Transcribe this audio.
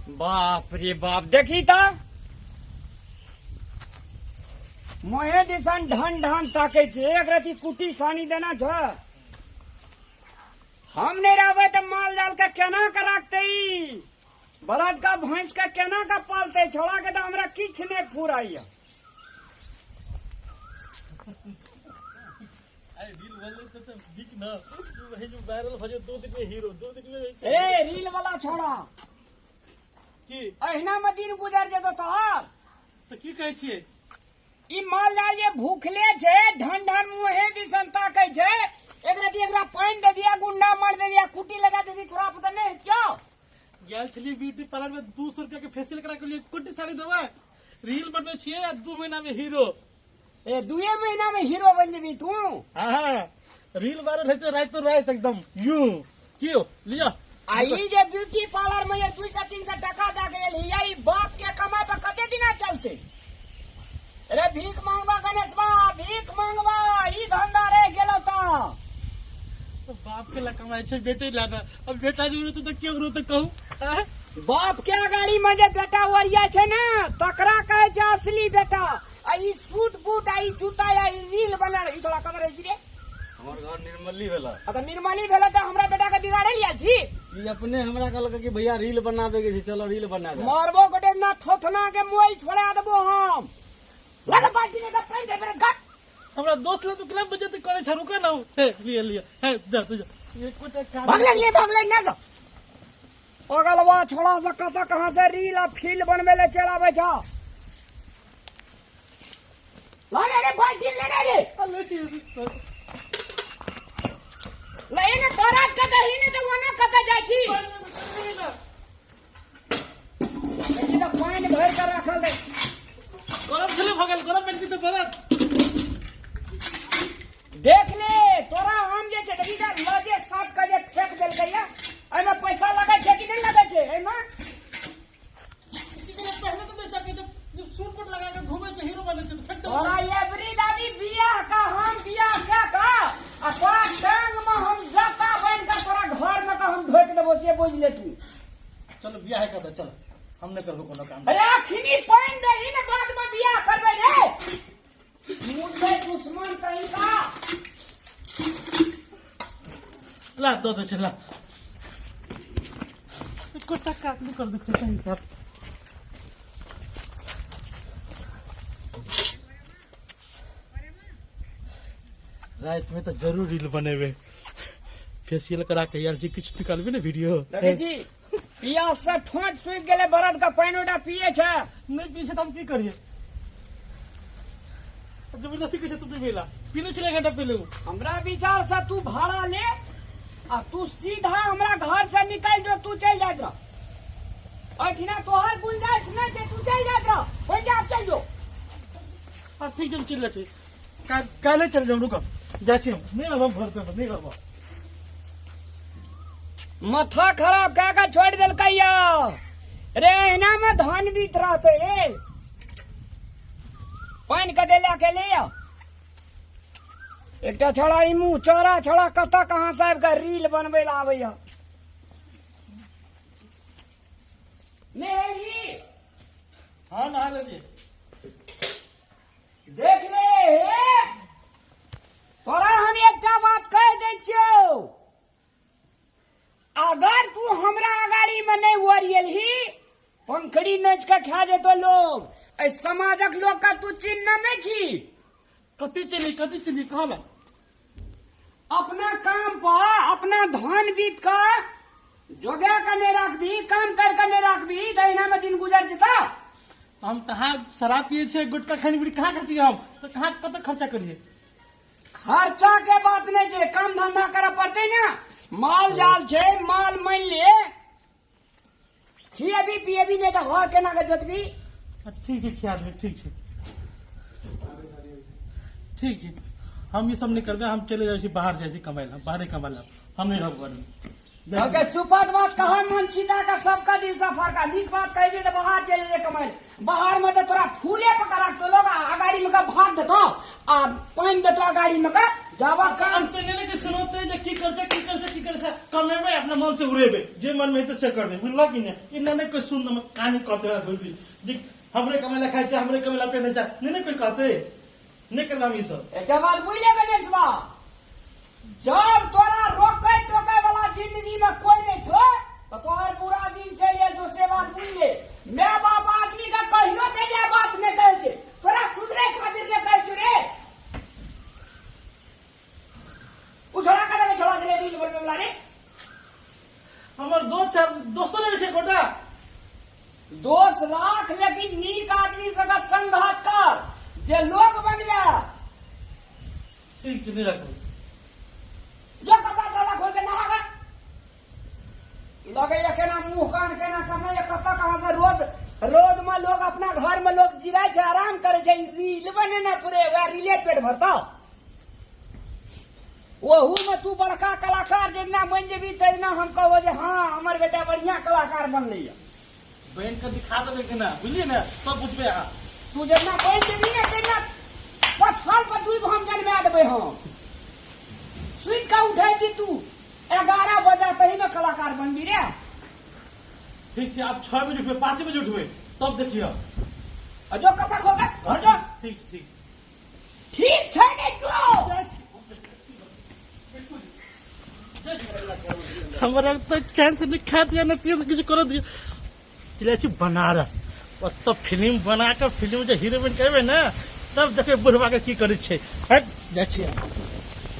बाप रे बाप, देखी था मोहे दिसन ढन ढन ताके छे, एक रती कुटी सानी देना छ। हम नहीं रहे तो माल जाल का केना का रखते, बलद का भैंस का केना का पालते, छोड़ा के तो हमरा किछ ने फुराई। ए रील वाला छोड़ा की अहिना में दिन गुजर जेतो तोहर। तो की कहे छियै? ई माल जाल जे भूखले छे, ढन ढन मुहे दिसन ताके छे, एक रती एकरा पानी दे दिया, गुंडा मार दे दिया, कुटी लगा दे दी, थोड़ा पता नहीं क्या गेल छली ब्यूटी पार्लर में 200 रुपया के फेशियल करा के लिए कुटी साड़ी देवा, रील बनवे छियै 2 महीना में हीरो। ए 2 महीना में हीरो बन जेबी तू। हाँ रील वायरल होते रात तो रात एकदम यू क्यों लिया। आई जे ब्यूटी पार्लर में 200-300 टका दे गेल, यही बाप के कमाई पर कते दिना चलते? अरे भीख मांगवा गणेश बा, भीख मांगवा, ई धंधा रह गेलो तो बाप के ला कमाई छे, बेटे ला ना। अब बेटा जो तो क्यों रो तो कहूं बाप के गाड़ी में जे बेटा वरिया छे ना, तकरा कहे छे असली बेटा। आई सूट बूट, आई जूता, आई रील बनल, ई छोड़ा कदर है रे। हमर घर निर्मली भेला। अगर निर्मली भेला तो हमरा बेटा के बिगाड़े लिया छी। ई अपने हमरा कहलक कि भैया रील बनावे के छै, चलो रील बना दे। मारबो कटे ना, थोथना के मोबाइल छोड़ा देबो हम। लग पार्टी ने का पैन दे मेरे गट। हमरा दोस्त ला तो क्लब बजे करे छ, रुका ना हे लिया लिया हे जा तू जा। ये कोटा का भागले ना जा। पगलवा छोड़ा से कत कहां से रील आ फील बनवे ले चलावे छ। लाने रे भाई दिल लेने रे। ले छी लेने तोरा कत ही ने तो वना कत जाय छी। लेकिन तो पानी भर कर रखल है। गरम खेले भगल, गरम पेट तो बरत देख ले तोरा हम जे छै देखी का लगे सब का जे फेंक देल गया, एमे पैसा लगे छै कि नहीं लगे छै? एमे पहले तो दे सके जब सूट बूट लगा के घूमे छै, हीरो बने छै तो फेंक दे। तोरा एवरी दादी बियाह का हम बियाह क्या का आ तोरा टांग में हम जाता बन का तोरा घर में का हम ढोक देबो से बुझ ले तू। चलो बियाह कर दे, चलो हम नहीं करबो कोनो काम। अरे खिनी पानी दे ही ना, बाद में बियाह करबे रे। मुझे दुश्मन कहीं का ला दो दे चला कोटा काट नहीं कर दे छै कहीं साहब। रात में तो जरूर रील बनेबे, फेशियल करा के यार जी कुछ निकालबे ना वीडियो। लगे जी पिया से ठोंट सूख गेले, बरद का पानी उठा पिए छ। नहीं पीछे तो हम की करिए, जबरदस्ती कैसे तुम मिला पीने चले घंटा पहले हमरा विचार से तू भाड़ा ले आ तू सीधा हमरा घर से निकल जो, तू चल जात रह। अठिना तोहर गुंजाइश नहीं छै, तू चल जात रह, पंजाब चल जो। हाँ ठीक है चल जाते, काले चल जाऊँ, रुको जाची हम नहीं रहब घर पे, नहीं रहब। माथा खराब क्या का छोड़ दिल कैया रे, इना में धान बीत रहते रे। पानी कदे लेके ले आ। एक छोड़ा ई मुंह चौरा छोड़ा कत कहां साहब का रील बनवे ला आवे। नहीं हाँ नहा लीजिए। देख ले तोरा हम एक बात कह दे छियो, अगर तू हमरा अगाड़ी में नहीं वरियल ही पंखड़ी नच के खा दे तो लोग ऐ समाजक लोग का तू चिन्ह नहीं छी। कति चली कहा ना अपना काम पर अपना धान बीत का जोगे करने रखबी, काम कर करने रखबी, दहिना में दिन गुजर जता। हम कहाँ शराब पिए छे, गुटखा खानी पड़ी, कहाँ खर्ची हम तो कहाँ कत खर्चा करिए। खर्चा के बात नहीं छे, काम धंधा करे पड़ते ना। माल जाल छे, माल मान ले खिए भी पिए भी नहीं तो घर के ना जोतबी। ठीक है ख्याल में, ठीक है ठीक है, हम ये सब नहीं करते, हम चले जाए बाहर जाए कमाए ला, बाहर कमा ला, हम नहीं रह घर। अगर सुपद बात कहा मन चिता का सबका दिल सफर का नीक बात कह दे तो बाहर चले जाए कमाए। बाहर में तो तोरा फूले पकड़ा तो लोग अगाड़ी में का भाग देतो आ पानी देतो अगाड़ी में का जावा काम तो नहीं सुनते की कर कमेबे अपना मन से उड़ेबे जे मन में से करबे बुझलो कि नहीं इन्ना नहीं कोई सुन कहानी कहते रह बोलती जी हमरे कमेला खाइ छै हमरे कमेला पे नहीं छै नहीं कोई कहते नहीं करबा ई सब एक बात बुझले गणेशवा जब तोरा रोके टोके वाला जिंदगी में कोई नहीं छो तो तोहर पूरा दिन चलिए जो से बात बुझले मैं बाप आदमी का कहियो दे जे बात में कहे छे तोरा सुधरे खातिर के कहे छु रे उछड़ा के छोड़ा दे रील बनवे वाला रे हमर दोस्तों ने लिखे कोटा दोस्त लाख लेकिन नीक आदमी सका संघात कर जे लोग बन गया ठीक छै नहीं रखो जो कपड़ा तोड़ा खोल के नहा गए लगे ये केना मुंह कान केना करना ये कत कहां से रोद में लोग अपना घर में लोग जिराय छै आराम करे छै रील बने ना पूरे वे रीले पेट भरता वहू में तू बड़का कलाकार जितना बन जेबी तेना हम कहो जे हाँ हमर बेटा बढ़िया कलाकार बनले है बहन के दिखा देबे कि ना बुझलिए ना सब बुझबे अहाँ तू जितना बन जेबी ना तेना पत्थर पर दूब हम जनवा देबे हम सुई का उठे छी तू 11 बजे तही में कलाकार बनबी रे ठीक छै आप 6 बजे उठबे 5 बजे उठबे तब देखियो जो कपड़ा खोल के घर जा ठीक ठीक ठीक छै ने जो हमारा तो चैन से नहीं खा दिया ना पियो किसी कर दिया चले छी बनारस और तब फिल्म बना कर फिल्म जो हीरोइन कहबे ना तब देखे बुढ़वा के की करे छै हट जा छी